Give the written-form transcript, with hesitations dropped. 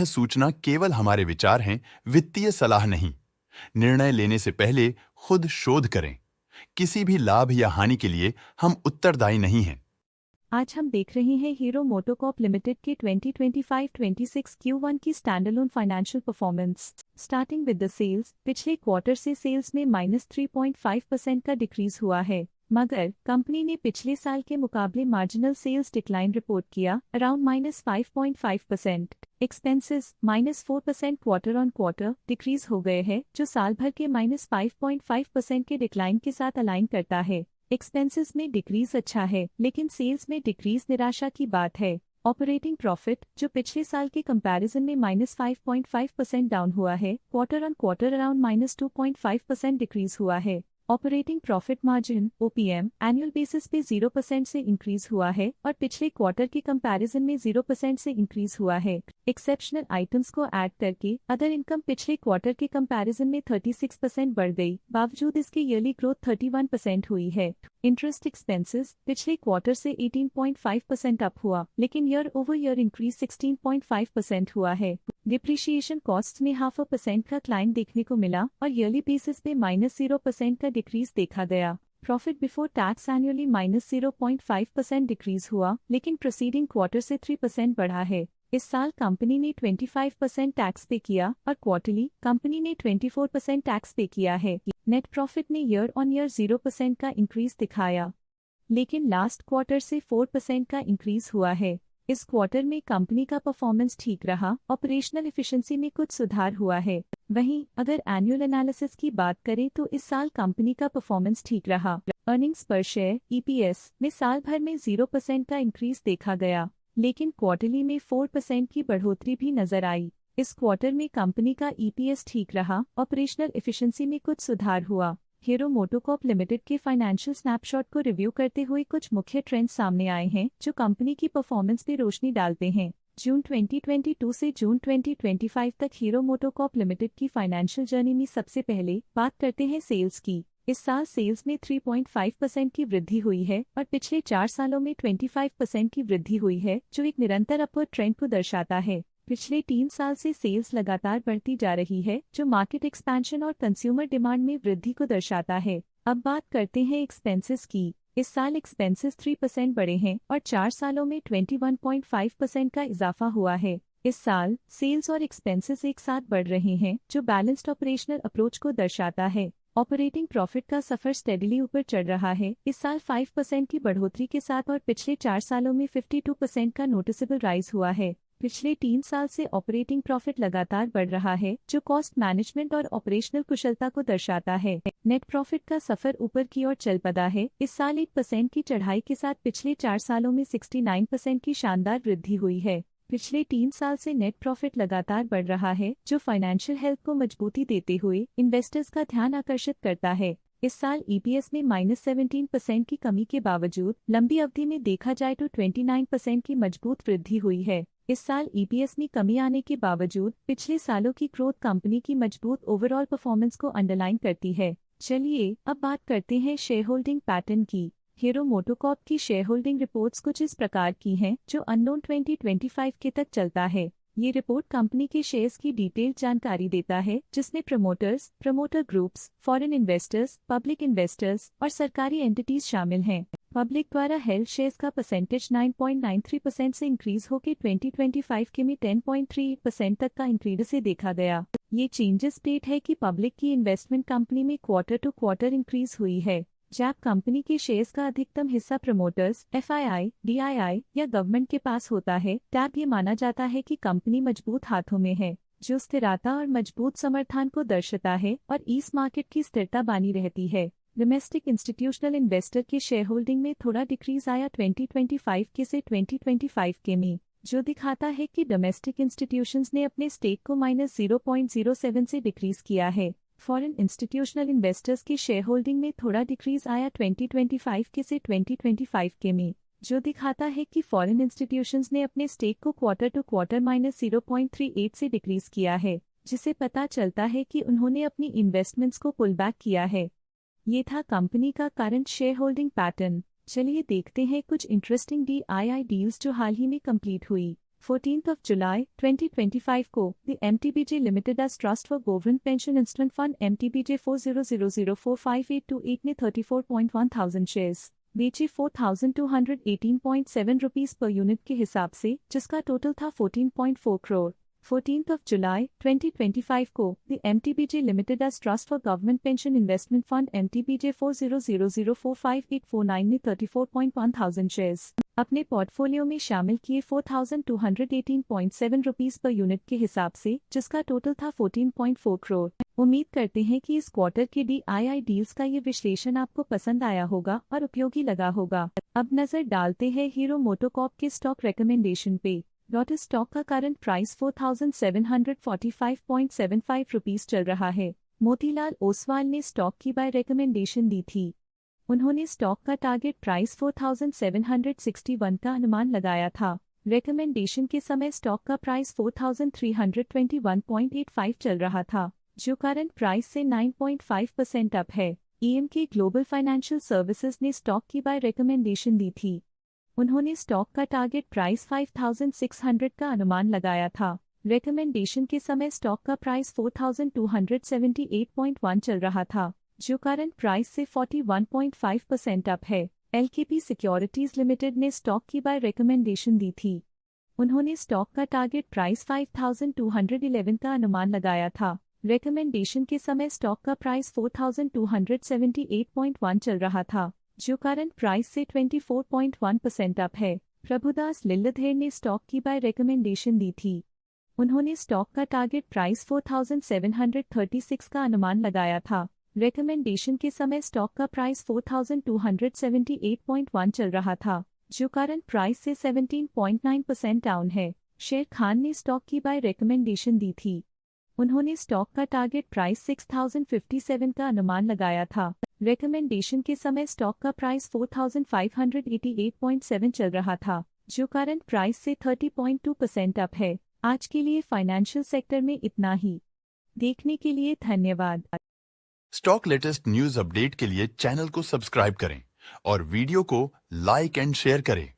सूचना केवल हमारे विचार हैं, वित्तीय सलाह नहीं। निर्णय लेने से पहले खुद शोध करें। किसी भी लाभ या हानि के लिए हम उत्तरदायी नहीं हैं। आज हम देख रहे हैं हीरो मोटोकॉर्प लिमिटेड के 2025-26 Q1 की standalone financial performance. Starting with the sales, पिछले क्वार्टर से सेल्स में -3.5% का डिक्रीज हुआ है, मगर कंपनी ने पिछले साल के मुकाबले मार्जिनल सेल्स डिक्लाइन रिपोर्ट किया, around -5.5%। Expenses -4% quarter on quarter decrease हो गए हैं, जो साल भर के -5.5% के डिक्लाइन के साथ अलाइन करता है। एक्सपेंसेस में डिक्रीज अच्छा है, लेकिन सेल्स में डिक्रीज निराशा की बात है। ऑपरेटिंग प्रॉफिट, जो पिछले साल के कंपैरिजन में -5.5% डाउन हुआ है, quarter on quarter around -2.5% decrease हुआ है। Operating profit margin (OPM) annual basis पे 0% से इंक्रीज हुआ है और पिछले क्वार्टर के कंपैरिजन में 0% से इंक्रीज हुआ है। एक्सेप्शनल आइटम्स को ऐड करके अदर इनकम पिछले क्वार्टर के कंपैरिजन में 36% बढ़ गई, बावजूद इसके ईयरली ग्रोथ 31% हुई है। इंटरेस्ट एक्सपेंसेस पिछले क्वार्टर से 18.5% अप हुआ, लेकिन ईयर ओवर ईयर इंक्रीज 16.5% हुआ है। डिप्रिशिएशन कॉस्ट में 0.5% का क्लाइम देखने को मिला और ईयरली बेसिस पे -0% का डिक्रीज देखा गया। Profit before tax annually -0.5% decrease हुआ, लेकिन प्रोसीडिंग क्वार्टर से 3% बढ़ा है। इस साल कंपनी ने 25% टैक्स पे किया और क्वार्टरली कंपनी ने 24% टैक्स पे किया है। नेट प्रॉफिट ने ईयर ऑन ईयर 0% का इंक्रीज दिखाया, लेकिन लास्ट क्वार्टर से 4% का इंक्रीज हुआ है। इस क्वार्टर में कंपनी का परफॉर्मेंस ठीक रहा, ऑपरेशनल एफिशिएंसी में कुछ सुधार हुआ है। वहीं अगर एनुअल एनालिसिस की बात करें तो इस साल कंपनी का परफॉर्मेंस ठीक रहा। अर्निंग्स पर शेयर (EPS) में साल भर में 0% का इंक्रीज देखा गया, लेकिन क्वार्टरली में 4% की बढ़ोतरी भी नजर आई। इस क्वार्टर में कंपनी का EPS ठीक रहा, ऑपरेशनल एफिशिएंसी में कुछ सुधार हुआ। हीरो मोटोकॉर्प लिमिटेड के फाइनेंशियल स्नैपशॉट को रिव्यू करते हुए कुछ मुख्य ट्रेंड्स सामने आए हैं जो कंपनी की परफॉर्मेंस पे रोशनी डालते हैं। जून 2022 से जून 2025 तक हीरो मोटोकॉर्प लिमिटेड की फाइनेंशियल जर्नी में सबसे पहले बात करते हैं सेल्स की। इस साल सेल्स में 3.5% की वृद्धि हुई है और पिछले 4 सालों में 25% की वृद्धि हुई है, जो एक निरंतर अपवर्ड ट्रेंड को दर्शाता है। पिछले 3 साल से सेल्स लगातार बढ़ती जा रही है, जो मार्केट एक्सपेंशन और कंज्यूमर डिमांड में वृद्धि को दर्शाता है। अब बात करते हैं एक्सपेंसेस की। इस साल एक्सपेंसेस 3% बढ़े हैं और 4 सालों में 21.5% का इजाफा हुआ है। इस साल सेल्स और एक्सपेंसेस एक साथ बढ़ रहे हैं, जो बैलेंस्ड ऑपरेशनल अप्रोच को दर्शाता है। ऑपरेटिंग प्रॉफिट का सफर स्टेडिली ऊपर चढ़ रहा है, इस साल 5% की बढ़ोतरी के साथ और पिछले 4 सालों में 52% का नोटिसेबल राइज हुआ है। पिछले 3 साल से ऑपरेटिंग प्रॉफिट लगातार बढ़ रहा है, जो कॉस्ट मैनेजमेंट और ऑपरेशनल कुशलता को दर्शाता है। नेट प्रॉफिट का सफर ऊपर की ओर चल पड़ा है, इस साल 1% की चढ़ाई के साथ पिछले 4 सालों में 69% की शानदार वृद्धि हुई है। पिछले 3 साल से नेट प्रॉफिट लगातार बढ़ रहा है, जो फाइनेंशियल हेल्थ को मजबूती देते हुए इन्वेस्टर्स का ध्यान आकर्षित करता है। इस साल EPS में -17% की कमी के बावजूद लंबी अवधि में देखा जाए तो 29% की मजबूत वृद्धि हुई है। इस साल EPS में कमी आने के बावजूद पिछले सालों की ग्रोथ कंपनी की मजबूत ओवरऑल परफॉर्मेंस को अंडरलाइन करती है। चलिए अब बात करते हैं शेयर होल्डिंग पैटर्न की। हीरो मोटोकॉर्प की शेयर होल्डिंग रिपोर्ट्स कुछ इस प्रकार की हैं, जो अननोन 2025 के तक चलता है। ये रिपोर्ट कंपनी के शेयर्स की डिटेल्ड जानकारी देता है, जिसमें promoters, promoter groups, foreign investors, public investors और सरकारी एंटिटीज शामिल हैं। पब्लिक द्वारा हेल्ड शेयर्स का परसेंटेज 9.93% से इंक्रीज होकर 2025 के में 10.38% तक का इंक्रीज से देखा गया। ये चेंजेस स्टेट है कि पब्लिक की इन्वेस्टमेंट कंपनी में क्वार्टर टू क्वार्टर इंक्रीज हुई है। जब कंपनी के शेयर्स का अधिकतम हिस्सा प्रमोटर्स, FII, DII या गवर्नमेंट के पास होता है, तब ये माना जाता है कि कंपनी मजबूत हाथों में है, जो स्थिरता और मजबूत समर्थन को दर्शाता है और इस मार्केट की स्थिरता बनी रहती है। डोमेस्टिक इंस्टीट्यूशनल इन्वेस्टर की शेयर होल्डिंग में थोड़ा डिक्रीज आया 2025 के से 2025 के में, जो दिखाता है कि डोमेस्टिक इंस्टीट्यूशंस ने अपने स्टेक को -0.07 से डिक्रीज किया है। फॉरेन इंस्टीट्यूशनल इन्वेस्टर्स की शेयर होल्डिंग में थोड़ा डिक्रीज आया 2025 के से 2025 के में, जो दिखाता है कि फॉरेन इंस्टीट्यूशंस ने अपने स्टेक को क्वार्टर टू क्वार्टर -0.38 से डिक्रीज किया है, जिसे पता चलता है कि उन्होंने अपनी इन्वेस्टमेंट्स को पुल बैक किया है। ये था कंपनी का करंट शेयर होल्डिंग पैटर्न। चलिए देखते हैं कुछ इंटरेस्टिंग DII डील्स जो हाल ही में कंप्लीट हुई। 14th of July 2025 को the MTBJ Limited as Trust for Government Pension Instrument Fund MTBJ 4000045828 ने 34.1 शेयर्स बेचे 4218.7 रुपीस पर यूनिट के हिसाब से, जिसका टोटल था 14.4 करोड़। 14th of July 2025 को the MTBJ Limited as Trust for Government Pension Investment Fund MTBJ 4000045849 ने 34.1 शेयर्स अपने पोर्टफोलियो में शामिल किए 4218.7 रुपीस पर यूनिट के हिसाब से, जिसका टोटल था 14.4 करोड़। उम्मीद करते हैं कि इस क्वार्टर के DII डील्स का ये विश्लेषण आपको पसंद आया होगा और उपयोगी लगा होगा। अब नजर डालते हैं हीरो मोटोकॉर्प के स्टॉक रिकमेंडेशन पे। डॉट स्टॉक का करंट प्राइस 4745.75 रुपीस चल रहा है। मोतीलाल ओसवाल ने स्टॉक की बाय रिकमेंडेशन दी थी। उन्होंने स्टॉक का टारगेट प्राइस 4761 का अनुमान लगाया था। रिकमेंडेशन के समय स्टॉक का प्राइस 4321.85 चल रहा था, जो करंट प्राइस से 9.5% अप है। EMK ग्लोबल फाइनेंशियल सर्विसेज ने स्टॉक की बाय रिकमेंडेशन दी थी। उन्होंने स्टॉक का टारगेट प्राइस 5600 का अनुमान लगाया था। रिकमेंडेशन के समय स्टॉक का प्राइस 4278.1 चल रहा था, जो करंट प्राइस से 41.5% अप है। LKP सिक्योरिटीज लिमिटेड ने स्टॉक की बाय रिकमेंडेशन दी थी। उन्होंने स्टॉक का टारगेट प्राइस 5211 का अनुमान लगाया था। रिकमेंडेशन के समय स्टॉक का प्राइस 4278.1 चल रहा था, जो करंट प्राइस से 24.1% अप है। प्रभुदास लिल्लाधर ने स्टॉक की बाय रिकमेंडेशन दी थी। उन्होंने स्टॉक का टारगेट प्राइस 4736 का अनुमान लगाया था। रिकमेंडेशन के समय स्टॉक का प्राइस 4278.1 चल रहा था, जो करंट प्राइस से 17.9% डाउन है। शेर खान ने स्टॉक की बाय रिकमेंडेशन दी थी। उन्होंने स्टॉक का टारगेट प्राइस 6057 का अनुमान लगाया था। रिकमेंडेशन के समय स्टॉक का प्राइस 4588.7 चल रहा था, जो करंट प्राइस से 30.2% अप है। आज के लिए फाइनेंशियल सेक्टर में इतना ही। देखने के लिए धन्यवाद। स्टॉक लेटेस्ट न्यूज अपडेट के लिए चैनल को सब्सक्राइब करें और वीडियो को लाइक एंड शेयर करें।